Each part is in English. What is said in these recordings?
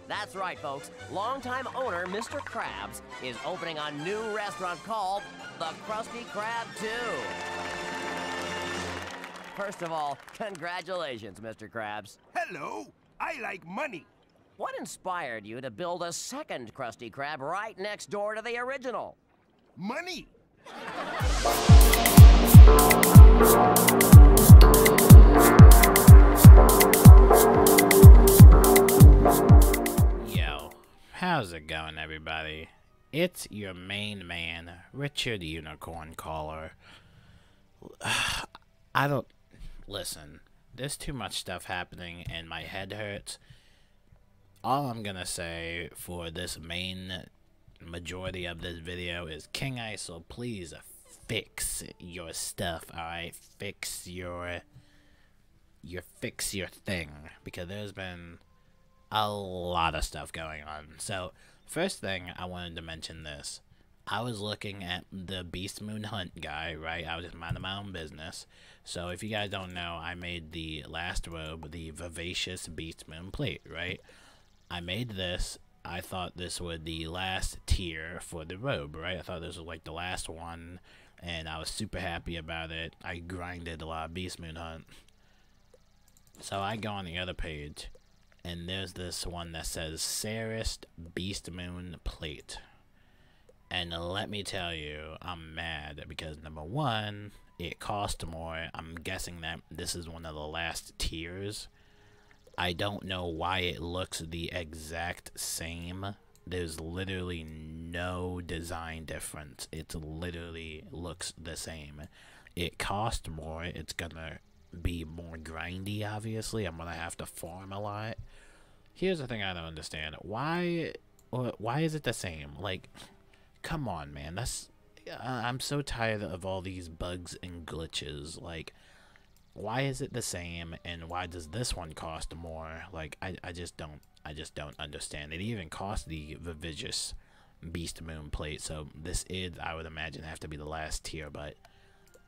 That's right, folks. Longtime owner Mr. Krabs is opening a new restaurant called the Krusty Krab 2. First of all, congratulations, Mr. Krabs. Hello, I like money. What inspired you to build a second Krusty Krab right next door to the original? Money. Yo, how's it going, everybody? It's your main man, Richard Unicorn Caller. Listen, there's too much stuff happening and my head hurts. All I'm gonna say for this main majority of this video is King ISO, please fix your stuff, alright? Fix your thing, because there's been a lot of stuff going on. So, first thing I wanted to mention this. I was looking at the Beast Moon Hunt guy, right? I was just minding my own business. So, if you guys don't know, I made the last robe, the Vivacious Beast Moon plate, right? I made this. I thought this was the last tier for the robe, right? I thought this was like the last one, and I was super happy about it. I grinded a lot of Beast Moon Hunt. So, I go on the other page, and there's this one that says Sarist Beast Moon Plate. And let me tell you, I'm mad because number one, it cost more. I'm guessing that this is one of the last tiers. I don't know why it looks the exact same. There's literally no design difference. It literally looks the same. It cost more. It's gonna be more grindy, obviously. I'm gonna have to farm a lot. Here's the thing I don't understand. Why is it the same? Like, come on, man. I'm so tired of all these bugs and glitches. Like, why is it the same, and why does this one cost more? Like, I just don't understand. It even cost the Vivacious Beast Moon plate, so this is, I would imagine, have to be the last tier, but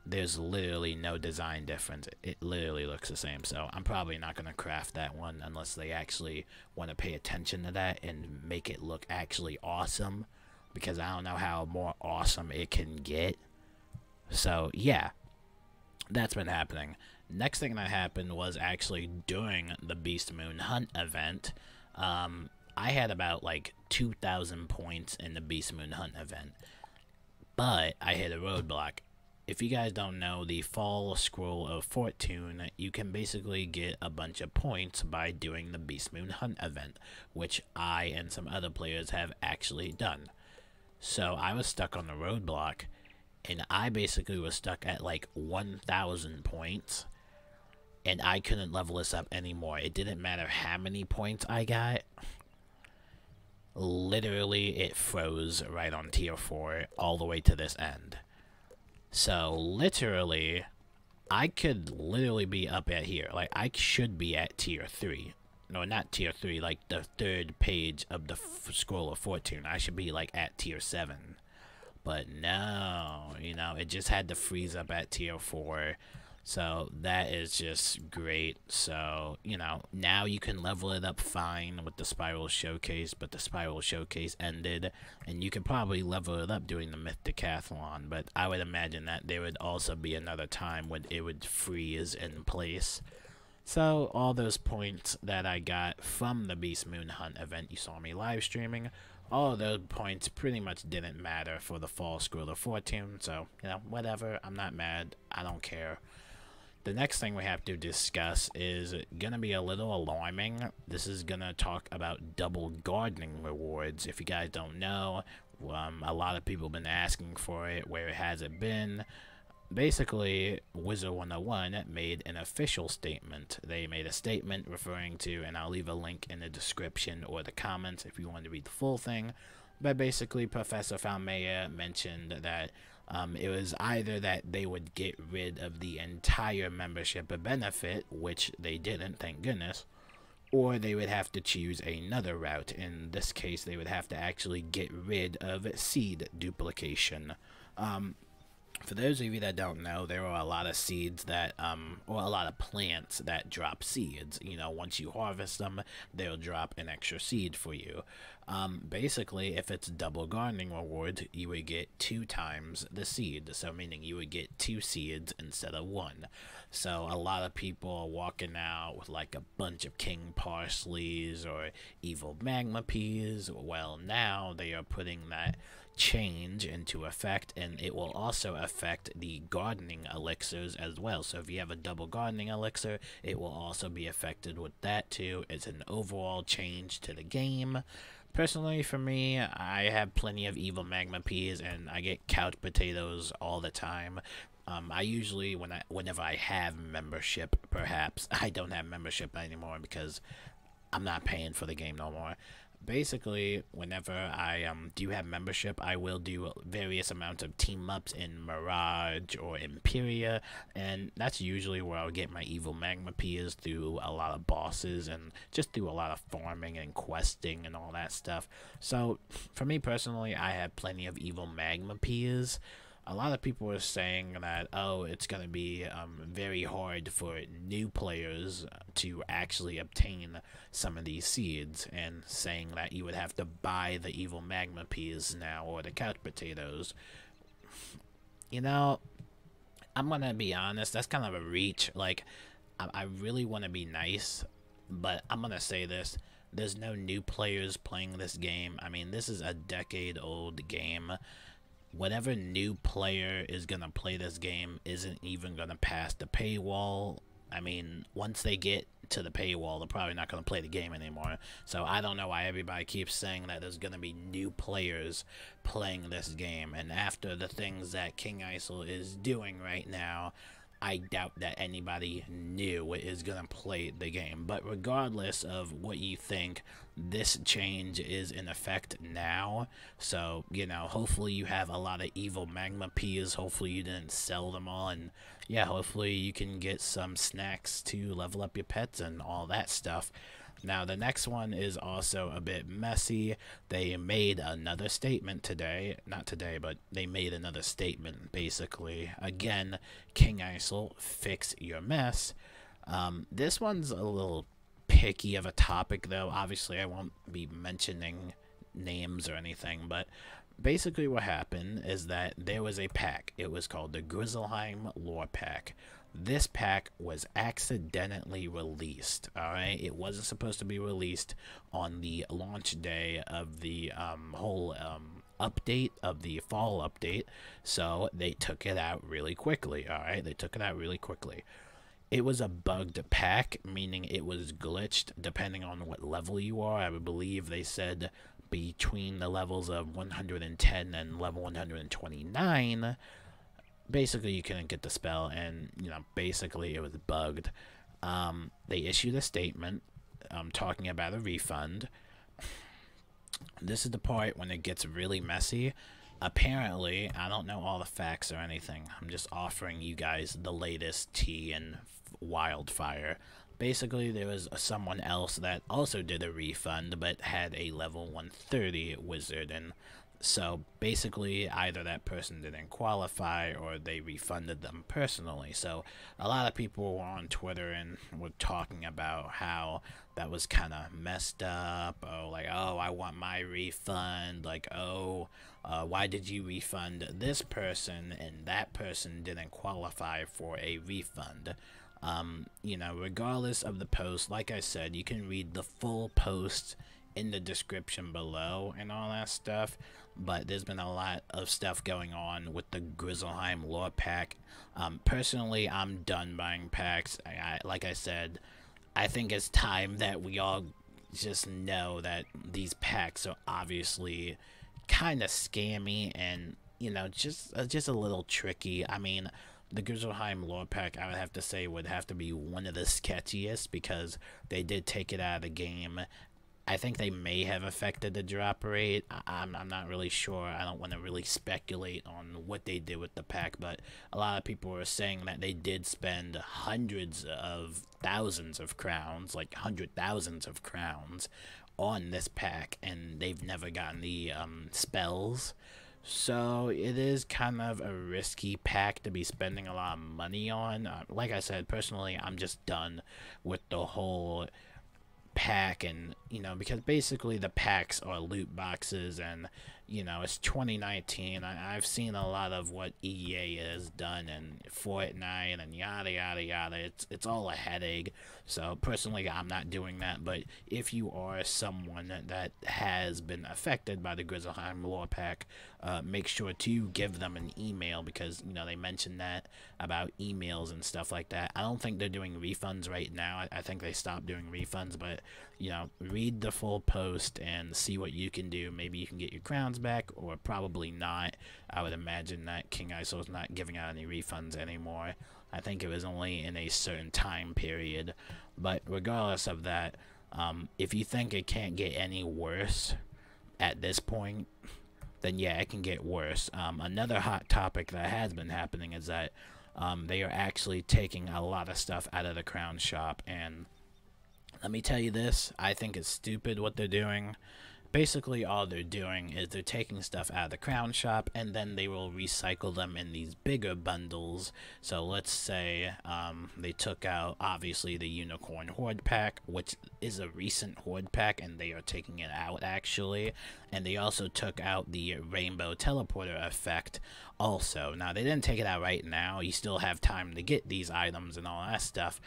there's literally no design difference. It literally looks the same, so I'm probably not going to craft that one unless they actually want to pay attention to that and make it look actually awesome, because I don't know how more awesome it can get. So, yeah, that's been happening. Next thing that happened was actually during the Beast Moon Hunt event. I had about like 2,000 points in the Beast Moon Hunt event, but I hit a roadblock. If you guys don't know, the Fall Scroll of Fortune, you can basically get a bunch of points by doing the Beast Moon Hunt event, which I and some other players have actually done. So I was stuck on the roadblock, and I basically was stuck at like 1,000 points, and I couldn't level this up anymore. It didn't matter how many points I got. Literally, it froze right on tier 4 all the way to this end. So, literally, I could literally be up at here. Like, I should be at tier 3. No, not tier 3, like the third page of the Scroll of Fortune. I should be, like, at tier 7. But no, you know, it just had to freeze up at tier 4. So, that is just great. So, you know, now you can level it up fine with the Spiral Showcase, but the Spiral Showcase ended, and you could probably level it up doing the Myth Decathlon, but I would imagine that there would also be another time when it would freeze in place. So, all those points that I got from the Beast Moon Hunt event you saw me live streaming, all of those points pretty much didn't matter for the Fall Scroll of Fortune, so, you know, whatever, I'm not mad, I don't care. The next thing we have to discuss is going to be a little alarming. This is going to talk about double gardening rewards. If you guys don't know, a lot of people have been asking for it. Where has it been? Basically, Wizard101 made an official statement. They made a statement referring to, and I'll leave a link in the description or the comments if you want to read the full thing. But basically, Professor Falmea mentioned that it was either that they would get rid of the entire membership benefit, which they didn't, thank goodness, or they would have to choose another route. In this case, they would have to actually get rid of seed duplication. For those of you that don't know, there are a lot of seeds that, or a lot of plants that drop seeds. You know, once you harvest them, they'll drop an extra seed for you. Basically, if it's double gardening reward, you would get 2 times the seed. So meaning you would get 2 seeds instead of 1. So a lot of people are walking out with like a bunch of king parsleys or evil magma peas. Well, now they are putting that change into effect, and it will also affect the gardening elixirs as well. So if you have a double gardening elixir, it will also be affected with that too. It's an overall change to the game. Personally, for me, I have plenty of evil magma peas, and I get couch potatoes all the time. I usually, whenever I have membership, perhaps I don't have membership anymore because I'm not paying for the game no more. Basically, whenever I do have membership, I will do various amounts of team-ups in Mirage or Imperia, and that's usually where I'll get my evil magma peas through a lot of bosses and just through a lot of farming and questing and all that stuff. So, for me personally, I have plenty of evil magma peas. A lot of people are saying that, oh, it's going to be very hard for new players to actually obtain some of these seeds, and saying that you would have to buy the evil magma peas now or the couch potatoes. You know, I'm going to be honest, that's kind of a reach. Like, I really want to be nice, but I'm going to say this. There's no new players playing this game. I mean, this is a decade-old game. Whatever new player is going to play this game isn't even going to pass the paywall. I mean, once they get to the paywall, they're probably not going to play the game anymore. So I don't know why everybody keeps saying that there's going to be new players playing this game. And after the things that King Isol is doing right now, I doubt that anybody new is going to play the game. But regardless of what you think, this change is in effect now. So, you know, hopefully you have a lot of evil magma peas. Hopefully you didn't sell them all. And yeah, hopefully you can get some snacks to level up your pets and all that stuff. Now, the next one is also a bit messy. They made another statement today. Not today, but they made another statement, basically. Again, King Isol, fix your mess. This one's a little picky of a topic, though. Obviously, I won't be mentioning names or anything, but basically what happened is that there was a pack. It was called the Grizzleheim Lore Pack. This pack was accidentally released, alright? It wasn't supposed to be released on the launch day of the whole update, of the fall update, so they took it out really quickly, alright? They took it out really quickly. It was a bugged pack, meaning it was glitched depending on what level you are. I would believe they said between the levels of 110 and level 129. Basically, you couldn't get the spell, and, you know, basically it was bugged. They issued a statement talking about a refund. This is the part when it gets really messy. Apparently, I don't know all the facts or anything. I'm just offering you guys the latest tea and wildfire. Basically, there was someone else that also did a refund, but had a level 130 wizard, and so basically either that person didn't qualify or they refunded them personally. So a lot of people were on Twitter and were talking about how that was kind of messed up. Oh, like, oh, I want my refund. Like, oh, why did you refund this person and that person didn't qualify for a refund? You know, regardless of the post, like I said, you can read the full post in the description below and all that stuff. But there's been a lot of stuff going on with the Grizzleheim Lore Pack. Personally, I'm done buying packs. Like I said, I think it's time that we all just know that these packs are obviously kind of scammy and, you know, just a little tricky. I mean, the Grizzleheim Lore Pack, I would have to say, would have to be one of the sketchiest because they did take it out of the game. I think they may have affected the drop rate. I'm not really sure. I don't want to really speculate on what they did with the pack, but a lot of people were saying that they did spend hundreds of thousands of crowns, like 100,000s of crowns, on this pack, and they've never gotten the spells. So it is kind of a risky pack to be spending a lot of money on. Like I said, personally, I'm just done with the whole pack, and because basically the packs are loot boxes, and it's 2019. I've seen a lot of what EA has done and Fortnite and yada yada yada. It's all a headache. So personally, I'm not doing that. But if you are someone that has been affected by the Grizzleheim lore pack, make sure to give them an email, because they mentioned that about emails and stuff like that. I don't think they're doing refunds right now. I think they stopped doing refunds, but read the full post and see what you can do. Maybe you can get your crowns back, or probably not. I would imagine that King Isol's not giving out any refunds anymore. I think it was only in a certain time period. But regardless of that, if you think it can't get any worse at this point, then yeah, it can get worse. Another hot topic that has been happening is that they are actually taking a lot of stuff out of the crown shop, and let me tell you this, I think it's stupid what they're doing. Basically, all they're doing is they're taking stuff out of the crown shop, and then they will recycle them in these bigger bundles. So let's say they took out, obviously, the Unicorn Horde pack, which is a recent Horde pack, and they are taking it out, actually. And they also took out the Rainbow Teleporter effect also. Now, they didn't take it out right now. You still have time to get these items and all that stuff.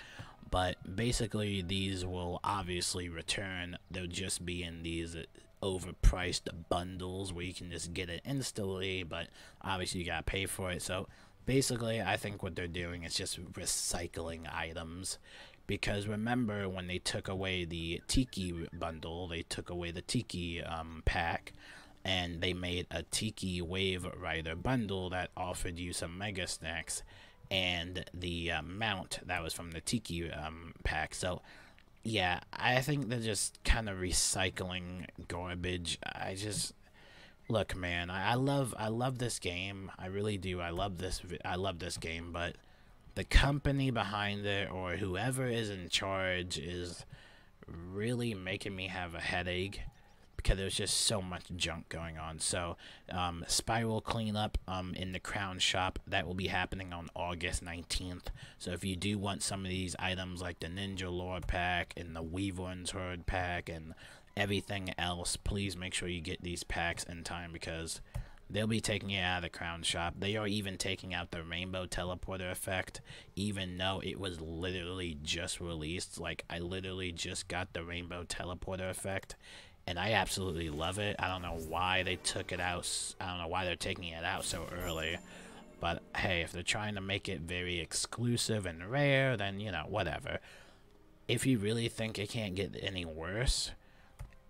But basically, these will obviously return. They'll just be in these overpriced bundles where you can just get it instantly, but obviously you gotta pay for it. So basically, I think what they're doing is just recycling items, because remember when they took away the Tiki bundle, they took away the Tiki pack, and they made a Tiki Wave Rider bundle that offered you some Mega Snacks and the mount that was from the Tiki pack. So yeah, I think they're just kind of recycling garbage. Look, man, I love this game. I really do. I love this game, but the company behind it, or whoever is in charge, is really making me have a headache, because there's just so much junk going on. So spiral cleanup in the crown shop, that will be happening on August 19th. So if you do want some of these items like the Ninja Lore pack and the Weaver's Herd pack and everything else, please make sure you get these packs in time, because they'll be taking it out of the crown shop. They are even taking out the Rainbow Teleporter effect, even though it was literally just released. Like, I literally just got the Rainbow Teleporter effect, and I absolutely love it. I don't know why they took it out. I don't know why they're taking it out so early. But hey, if they're trying to make it very exclusive and rare, then, whatever. If you really think it can't get any worse,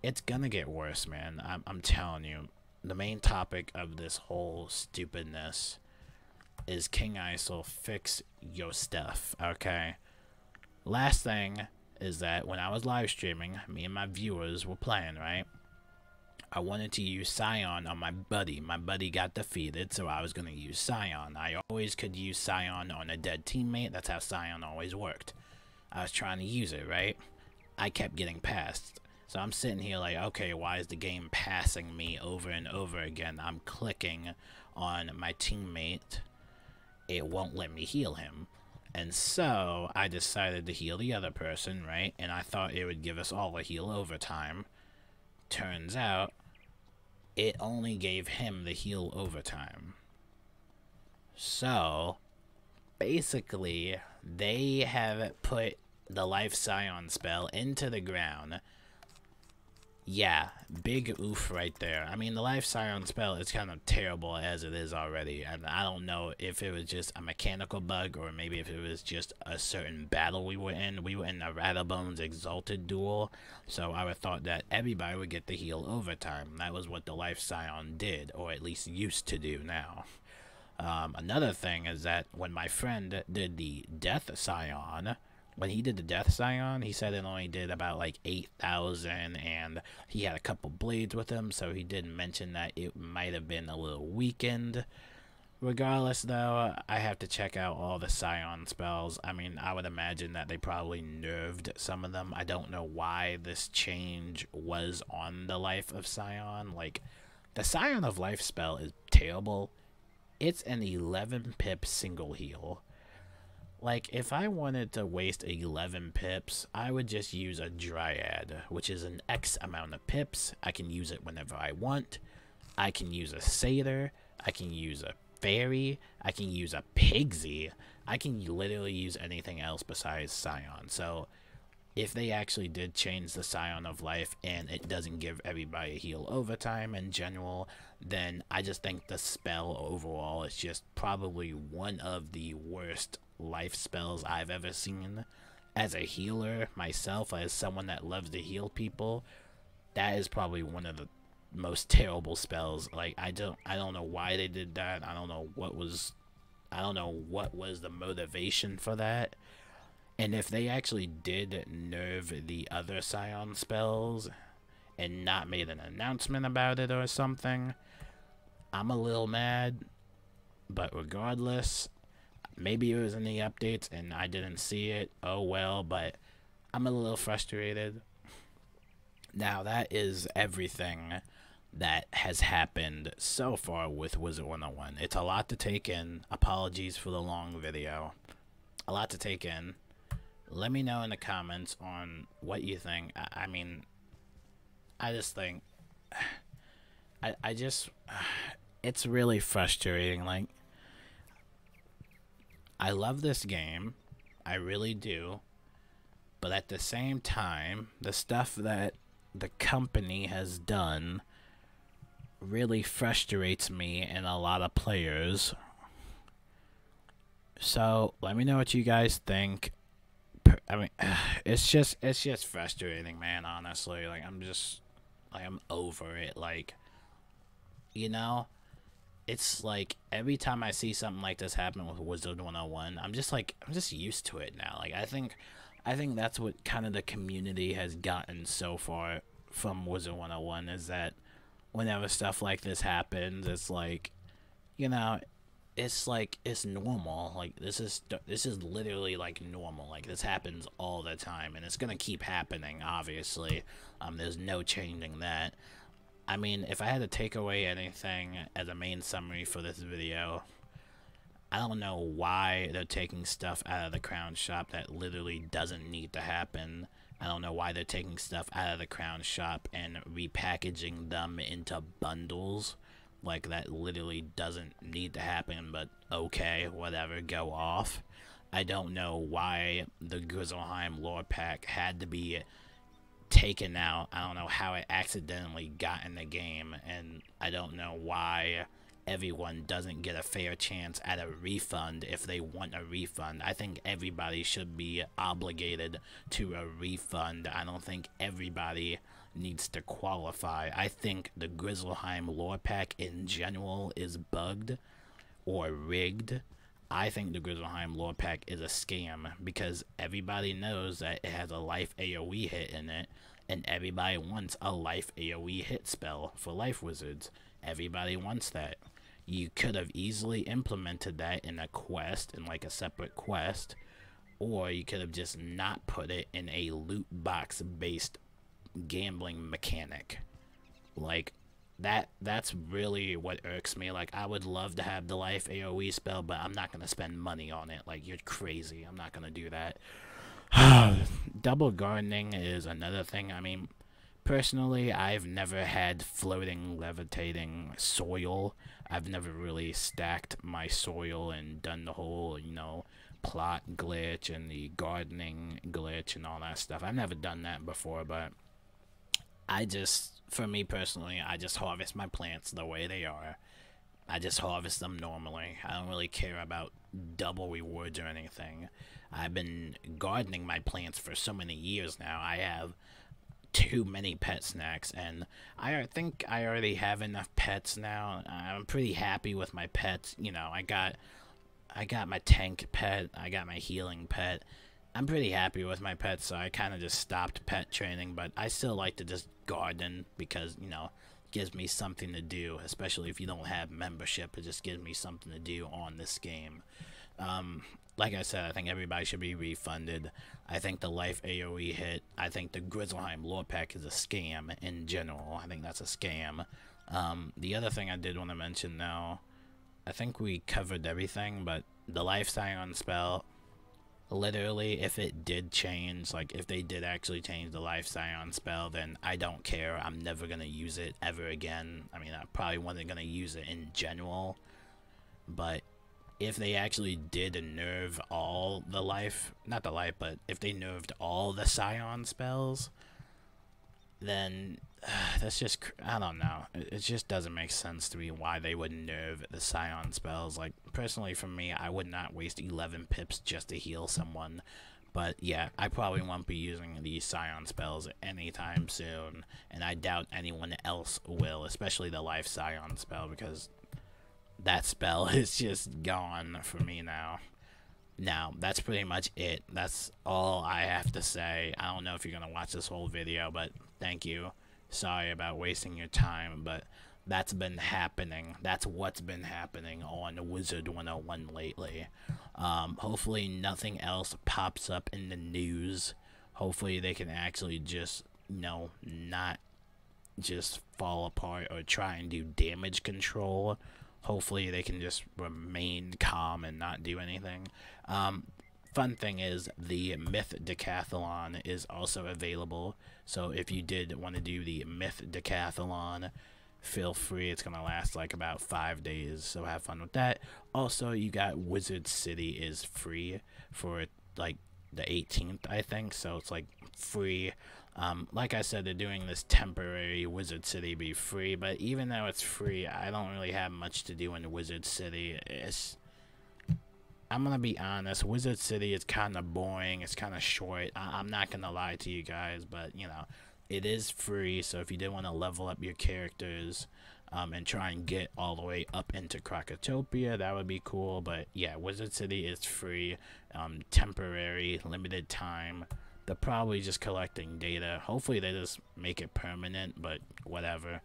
it's gonna get worse, man. I'm telling you. The main topic of this whole stupidness is King Isol, fix your stuff, okay? Last thing is that when I was live streaming, me and my viewers were playing, right? I wanted to use Scion on my buddy. My buddy got defeated, so I was going to use Scion. I always could use Scion on a dead teammate. That's how Scion always worked. I was trying to use it, right? I kept getting passed. So I'm sitting here like, okay, why is the game passing me over and over again? I'm clicking on my teammate. It won't let me heal him. And so I decided to heal the other person, right? And I thought it would give us all a heal over time. Turns out, it only gave him the heal over time. So, basically, they have put the Life Scion spell into the ground. Yeah, big oof right there. I mean, the Life Scion spell is kind of terrible as it is already, and I don't know if it was just a mechanical bug, or maybe if it was just a certain battle we were in. We were in a Rattlebones Exalted duel, so I would thought that everybody would get the heal overtime. That was what the Life Scion did, or at least used to do now. Another thing is that when my friend did the Death Scion, when he did the Death Scion, he said it only did about like 8,000, and he had a couple blades with him, so he did mention that it might have been a little weakened. Regardless, though, I have to check out all the Scion spells. I mean, I would imagine that they probably nerfed some of them. I don't know why this change was on the Life of Scion. Like, The Scion of Life spell is terrible. It's an 11 pip single heal. Like, if I wanted to waste 11 pips, I would just use a Dryad, which is an X amount of pips. I can use it whenever I want. I can use a Satyr. I can use a Fairy. I can use a Pigsy. I can literally use anything else besides Scion. So, if they actually did change the Scion of Life and it doesn't give everybody a heal overtime in general, then I just think the spell overall is just probably one of the worst life spells I've ever seen. As a healer myself, as someone that loves to heal people, that is probably one of the most terrible spells. Like, I don't know why they did that. I don't know what was the motivation for that. And if they actually did nerf the other Scion spells and not made an announcement about it or something, I'm a little mad. But regardless, maybe it was in the updates and I didn't see it. Oh well, but I'm a little frustrated. Now, that is everything that has happened so far with Wizard101. It's a lot to take in. Apologies for the long video. A lot to take in. Let me know in the comments on what you think. I mean, I just think, I just, it's really frustrating. Like, I love this game, I really do, but at the same time, the stuff that the company has done really frustrates me and a lot of players. So, let me know what you guys think. I mean, it's just frustrating, man, honestly. Like, I'm over it. Like, you know, it's like every time I see something like this happen with Wizard101, I'm just used to it now. Like, I think that's what kind of the community has gotten so far from Wizard101, is that whenever stuff like this happens, it's like, you know, it's like, it's normal. Like, this is literally like normal. Like, this happens all the time, and it's gonna keep happening, obviously. There's no changing that. I mean, if I had to take away anything as a main summary for this video, I don't know why they're taking stuff out of the Crown Shop that literally doesn't need to happen. I don't know why they're taking stuff out of the Crown Shop and repackaging them into bundles. Like, that literally doesn't need to happen, but okay, whatever, go off. I don't know why the Grizzleheim lore pack had to be taken out. I don't know how it accidentally got in the game, and I don't know why everyone doesn't get a fair chance at a refund if they want a refund. I think everybody should be obligated to a refund. I don't think everybody needs to qualify. I think the Grizzleheim lore pack in general is bugged or rigged. I think the Grizzleheim lore pack is a scam because everybody knows that it has a life AoE hit in it, and everybody wants a life AoE hit spell for life wizards. Everybody wants that. You could have easily implemented that in a quest, in like a separate quest, or you could have just not put it in a loot box based gambling mechanic. Like, that's really what irks me. Like, I would love to have the life AoE spell, but I'm not gonna spend money on it. Like, you're crazy. I'm not gonna do that. Double gardening is another thing. I mean, personally, I've never had floating, levitating soil. I've never really stacked my soil and done the whole, you know, plot glitch and the gardening glitch and all that stuff. I've never done that before, but for me personally, I just harvest my plants the way they are. I just harvest them normally. I don't really care about double rewards or anything. I've been gardening my plants for so many years now. I have too many pet snacks, and I think I already have enough pets now. I'm pretty happy with my pets. You know, I got my tank pet, I got my healing pet. I'm pretty happy with my pets, so I kind of just stopped pet training, but I still like to just garden because, you know, it gives me something to do, especially if you don't have membership. It just gives me something to do on this game. Like I said, I think everybody should be refunded. I think the life AoE hit. I think the Grizzleheim lore pack is a scam in general. I think that's a scam. The other thing I did want to mention now, I think we covered everything, but the Life Scion spell, literally, if it did change, like if they did actually change the Life Scion spell, then I don't care. I'm never going to use it ever again. I mean, I probably wasn't going to use it in general, but if they actually did nerve all the life, not the life, but if they nerved all the Scion spells, then that's just, I don't know, it just doesn't make sense to me why they would nerve the Scion spells. Like, personally for me, I would not waste 11 pips just to heal someone, but yeah, I probably won't be using these Scion spells anytime soon, and I doubt anyone else will, especially the Life Scion spell, because that spell is just gone for me now. Now, that's pretty much it. That's all I have to say. I don't know if you're going to watch this whole video, but thank you. Sorry about wasting your time, but that's been happening. That's what's been happening on Wizard101 lately. Hopefully nothing else pops up in the news. Hopefully they can actually just, you know, not just fall apart or try and do damage control. Hopefully they can just remain calm and not do anything. Fun thing is, the Myth Decathlon is also available. So if you did want to do the Myth Decathlon, feel free. It's going to last like about 5 days, so have fun with that. Also, you got Wizard City is free for like the 18th, I think. So it's like free. Like I said, they're doing this temporary Wizard City be free, but even though it's free, I don't really have much to do in Wizard City. I'm gonna be honest, Wizard City is kind of boring, it's kind of short. I'm not gonna lie to you guys, but you know, it is free, so if you did want to level up your characters and try and get all the way up into Krakatopia, that would be cool. But yeah, Wizard City is free, temporary, limited time. They're probably just collecting data. Hopefully they just make it permanent, but whatever.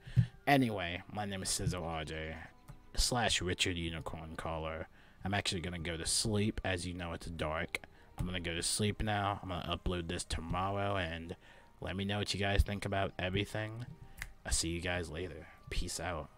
Anyway, my name is Sizzle RJ / Richard Unicorn Caller. I'm actually going to go to sleep. As you know, it's dark. I'm going to go to sleep now. I'm going to upload this tomorrow, and let me know what you guys think about everything. I'll see you guys later. Peace out.